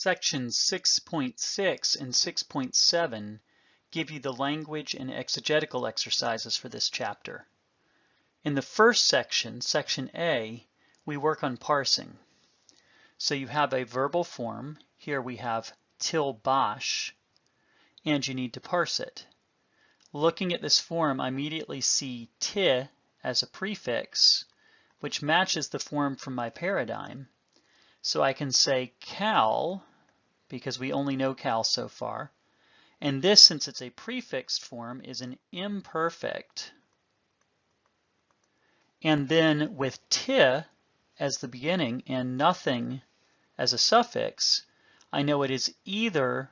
Sections 6.6 and 6.7 give you the language and exegetical exercises for this chapter. In the first section, Section A, we work on parsing. So you have a verbal form. Here we have till bosh, and you need to parse it. Looking at this form, I immediately see ti as a prefix, which matches the form from my paradigm. So I can say cal, because we only know cal so far. And this, since it's a prefixed form, is an imperfect. And then with ti as the beginning and nothing as a suffix, I know it is either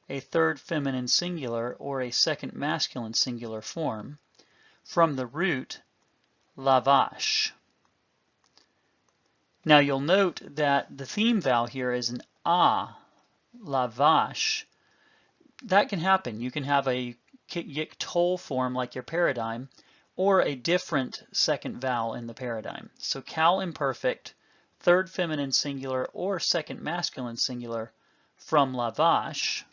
a third feminine singular or a second masculine singular form from the root lavash. Now you'll note that the theme vowel here is an ah, lavash. That can happen. You can have a yik tol form like your paradigm, or a different second vowel in the paradigm. So cal imperfect, third feminine singular, or second masculine singular from lavash,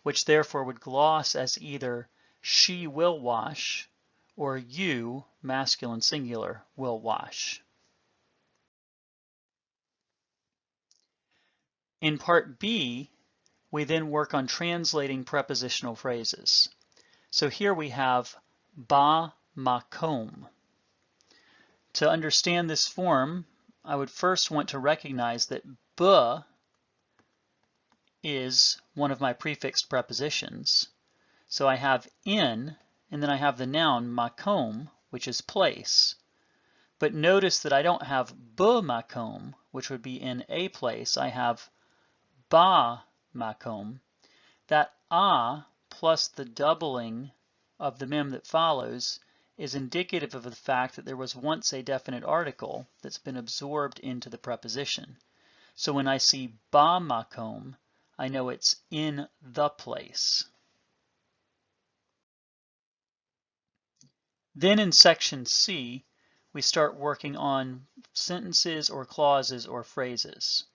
which therefore would gloss as either she will wash or you, masculine singular, will wash. In part B, we then work on translating prepositional phrases. So here we have ba makom. To understand this form, I would first want to recognize that b is one of my prefixed prepositions. So I have in, and then I have the noun makom, which is place. But notice that I don't have b makom, which would be in a place. I have ba makom. That a plus the doubling of the mem that follows is indicative of the fact that there was once a definite article that's been absorbed into the preposition. So when I see ba makom, I know it's in the place. Then in section C, we start working on sentences or clauses or phrases.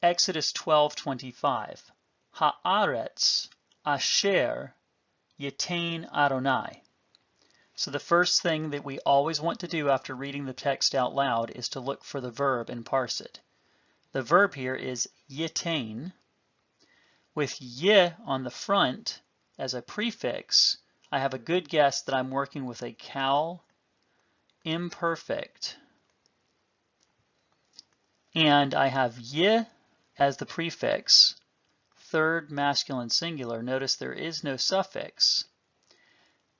Exodus 12:25, Haaretz asher yitain Adonai. So the first thing that we always want to do after reading the text out loud is to look for the verb and parse it. The verb here is yitain. With ye on the front as a prefix, I have a good guess that I'm working with a cal imperfect. And I have ye as the prefix, third masculine singular. Notice there is no suffix.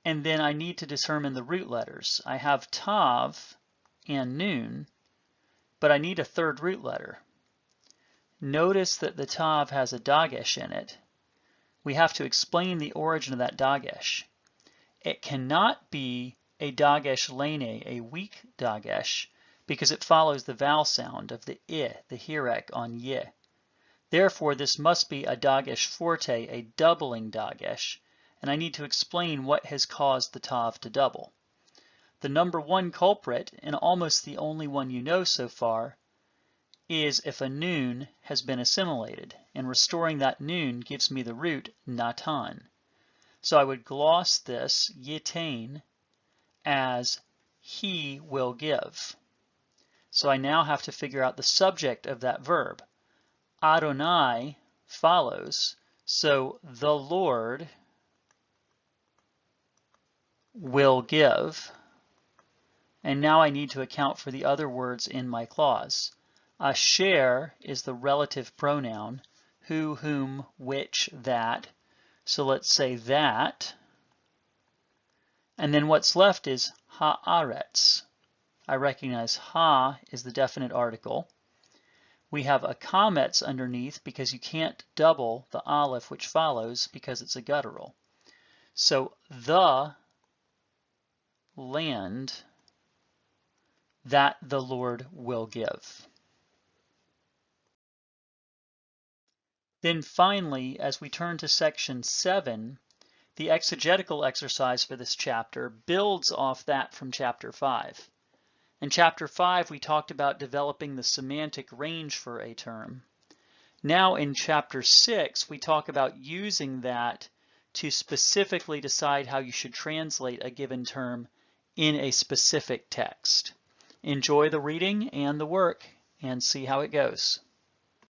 And then I need to determine the root letters. I have tav and nun, but I need a third root letter. Notice that the tav has a dagesh in it. We have to explain the origin of that dagesh. It cannot be a dagesh lene, a weak dagesh, because it follows the vowel sound of the I, the hirek on ye. Therefore, this must be a dagesh forte, a doubling dagesh, and I need to explain what has caused the tav to double. The number one culprit, and almost the only one you know so far, is if a nun has been assimilated, and restoring that nun gives me the root natan. So I would gloss this yitain as he will give. So I now have to figure out the subject of that verb. Adonai follows, so the Lord will give. And now I need to account for the other words in my clause. Asher is the relative pronoun, who, whom, which, that. So let's say that. And then what's left is haaretz. I recognize ha is the definite article. We have a kametz underneath because you can't double the aleph which follows because it's a guttural. So the land that the Lord will give. Then finally, as we turn to section 7, the exegetical exercise for this chapter builds off that from chapter 5. In chapter 5, we talked about developing the semantic range for a term. Now in Chapter 6, we talk about using that to specifically decide how you should translate a given term in a specific text. Enjoy the reading and the work and see how it goes.